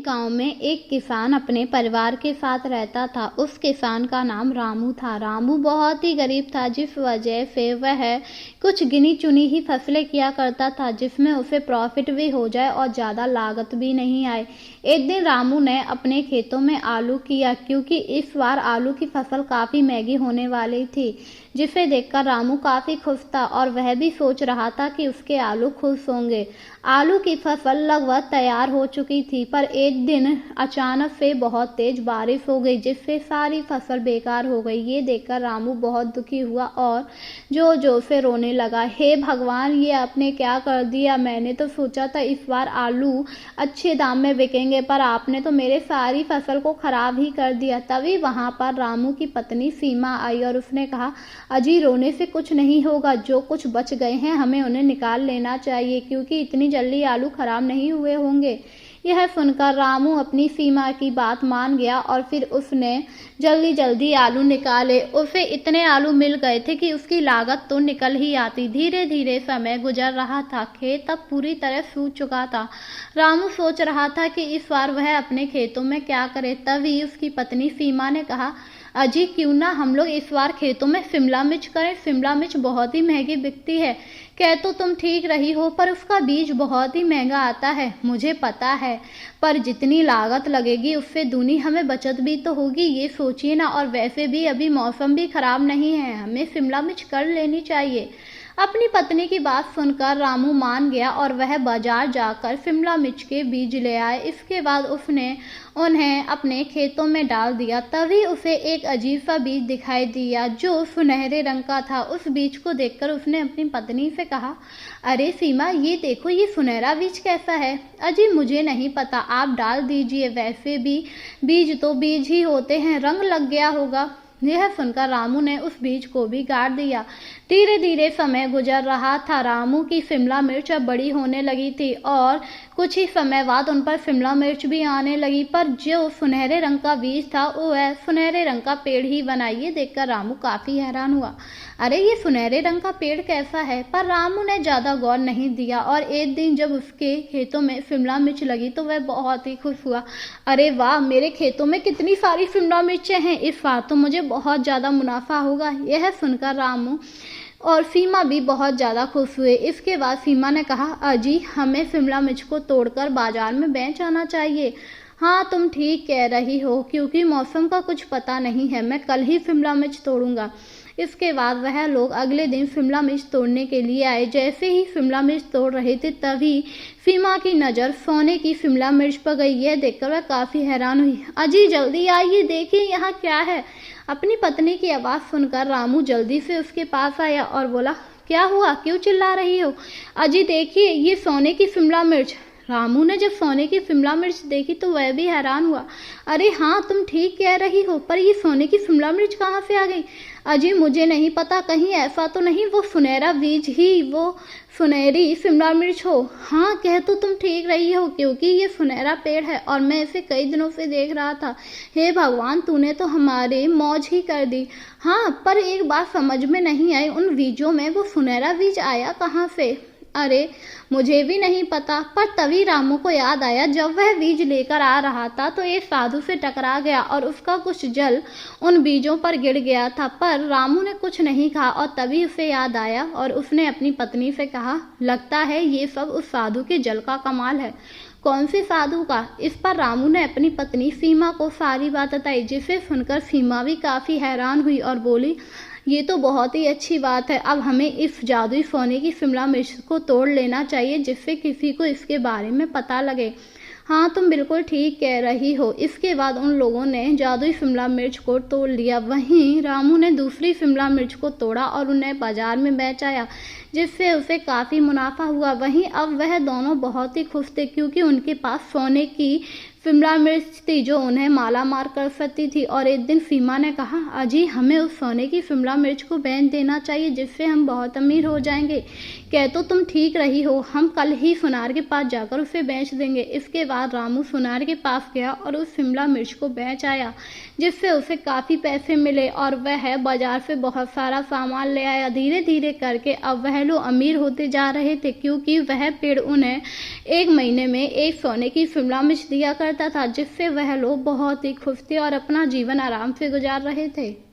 गांव में एक किसान अपने परिवार के साथ रहता था। उस किसान का नाम रामू था। रामू बहुत ही गरीब था, जिस वजह से वह कुछ गिनी चुनी ही फसलें किया करता था जिसमें उसे प्रॉफिट भी हो जाए और ज़्यादा लागत भी नहीं आए। एक दिन रामू ने अपने खेतों में आलू किया, क्योंकि इस बार आलू की फसल काफ़ी महंगी होने वाली थी, जिसे देखकर रामू काफ़ी खुश था और वह भी सोच रहा था कि उसके आलू खुश होंगे। आलू की फसल लगभग तैयार हो चुकी थी, पर एक दिन अचानक से बहुत तेज बारिश हो गई, जिससे सारी फसल बेकार हो गई। ये देखकर रामू बहुत दुखी हुआ और जोर जोर से रोने लगा। हे भगवान, ये आपने क्या कर दिया? मैंने तो सोचा था इस बार आलू अच्छे दाम में बिकेंगे, पर आपने तो मेरे सारी फसल को खराब ही कर दिया। तभी वहां पर रामू की पत्नी सीमा आई और उसने कहा, अजी रोने से कुछ नहीं होगा, जो कुछ बच गए हैं हमें उन्हें निकाल लेना चाहिए, क्योंकि इतनी जल्दी आलू खराब नहीं हुए होंगे। यह सुनकर रामू अपनी सीमा की बात मान गया और फिर उसने जल्दी जल्दी आलू निकाले। उसे इतने आलू मिल गए थे कि उसकी लागत तो निकल ही आती। धीरे धीरे समय गुजर रहा था। खेत अब पूरी तरह सूख चुका था। रामू सोच रहा था कि इस बार वह अपने खेतों में क्या करे। तभी उसकी पत्नी सीमा ने कहा, अजी क्यों ना हम लोग इस बार खेतों में शिमला मिर्च करें। शिमला मिर्च बहुत ही महंगी बिकती है। कह तो तुम ठीक रही हो, पर उसका बीज बहुत ही महंगा आता है, मुझे पता है, पर जितनी लागत लगेगी उससे दूनी हमें बचत भी तो होगी। ये सोचिए ना, और वैसे भी अभी मौसम भी खराब नहीं है, हमें शिमला मिर्च कर लेनी चाहिए। अपनी पत्नी की बात सुनकर रामू मान गया और वह बाजार जाकर शिमला मिर्च के बीज ले आए। इसके बाद उसने उन्हें अपने खेतों में डाल दिया। तभी उसे एक अजीब सा बीज दिखाई दिया जो सुनहरे रंग का था। उस बीज को देखकर उसने अपनी पत्नी से कहा, अरे सीमा, ये देखो, ये सुनहरा बीज कैसा है? अजी मुझे नहीं पता, आप डाल दीजिए, वैसे भी बीज तो बीज ही होते हैं, रंग लग गया होगा। यह सुनकर रामू ने उस बीज को भी गाड़ दिया। धीरे धीरे समय गुजर रहा था। रामू की शिमला मिर्च अब बड़ी होने लगी थी और कुछ ही समय बाद उन पर शिमला मिर्च भी आने लगी, पर जो सुनहरे रंग का बीज था वह सुनहरे रंग का पेड़ ही बना। ये देखकर रामू काफी हैरान हुआ। अरे ये सुनहरे रंग का पेड़ कैसा है? पर रामू ने ज्यादा गौर नहीं दिया और एक दिन जब उसके खेतों में शिमला मिर्च लगी तो वह बहुत ही खुश हुआ। अरे वाह, मेरे खेतों में कितनी सारी शिमला मिर्चें हैं, इस बार तो मुझे बहुत ज्यादा मुनाफा होगा। यह सुनकर रामू और सीमा भी बहुत ज़्यादा खुश हुए। इसके बाद सीमा ने कहा, अजी हमें शिमला मिर्च को तोड़कर बाजार में बेच आना चाहिए। हाँ तुम ठीक कह रही हो, क्योंकि मौसम का कुछ पता नहीं है, मैं कल ही शिमला मिर्च तोड़ूंगा। इसके बाद वह लोग अगले दिन शिमला मिर्च तोड़ने के लिए आए। जैसे ही शिमला मिर्च तोड़ रहे थे तभी सीमा की नज़र सोने की शिमला मिर्च पर गई। यह देखकर वह काफ़ी हैरान हुई। अजी जल्दी आइए, देखिए यहाँ क्या है। अपनी पत्नी की आवाज़ सुनकर रामू जल्दी से उसके पास आया और बोला, क्या हुआ, क्यों चिल्ला रही हो? अजी देखिए, ये सोने की शिमला मिर्च। रामू ने जब सोने की शिमला मिर्च देखी तो वह भी हैरान हुआ। अरे हाँ तुम ठीक कह रही हो, पर ये सोने की शिमला मिर्च कहाँ से आ गई? अजी मुझे नहीं पता, कहीं ऐसा तो नहीं वो सुनहरा बीज ही वो सुनहरी शिमला मिर्च हो? हाँ कह तो तुम ठीक रही हो, क्योंकि ये सुनहरा पेड़ है और मैं इसे कई दिनों से देख रहा था। हे भगवान, तूने तो हमारी मौज ही कर दी। हाँ पर एक बात समझ में नहीं आई, उन बीजों में वो सुनहरा बीज आया कहाँ से? अरे मुझे भी नहीं पता। पर तभी रामू को याद आया, जब वह बीज लेकर आ रहा था तो एक साधु से टकरा गया और उसका कुछ जल उन बीजों पर गिर गया था। पर रामू ने कुछ नहीं कहा और तभी उसे याद आया और उसने अपनी पत्नी से कहा, लगता है ये सब उस साधु के जल का कमाल है। कौन से साधु का? इस पर रामू ने अपनी पत्नी सीमा को सारी बात बताई, जिसे सुनकर सीमा भी काफ़ी हैरान हुई और बोली, ये तो बहुत ही अच्छी बात है। अब हमें इस जादुई सोने की शिमला मिर्च को तोड़ लेना चाहिए, जिससे किसी को इसके बारे में पता लगे। हाँ तुम बिल्कुल ठीक कह रही हो। इसके बाद उन लोगों ने जादुई शिमला मिर्च को तोड़ लिया। वहीं रामू ने दूसरी शिमला मिर्च को तोड़ा और उन्हें बाजार में बेचाया, जिससे उसे काफ़ी मुनाफा हुआ। वहीं अब वह दोनों बहुत ही खुश थे, क्योंकि उनके पास सोने की शिमला मिर्च थी जो उन्हें माला मार कर सकती थी। और एक दिन सीमा ने कहा, अजी हमें उस सोने की शिमला मिर्च को बेच देना चाहिए, जिससे हम बहुत अमीर हो जाएंगे। कह तो तुम ठीक रही हो, हम कल ही सुनार के पास जाकर उसे बेच देंगे। इसके बाद रामू सुनार के पास गया और उस शिमला मिर्च को बेच आया, जिससे उसे काफ़ी पैसे मिले और वह बाजार से बहुत सारा सामान ले आया। धीरे धीरे करके अब वह लोग अमीर होते जा रहे थे, क्योंकि वह पेड़ उन्हें 1 महीने में 1 सोने की शिमला मिर्च दिया करता था, जिससे वह लोग बहुत ही खुश थे और अपना जीवन आराम से गुजार रहे थे।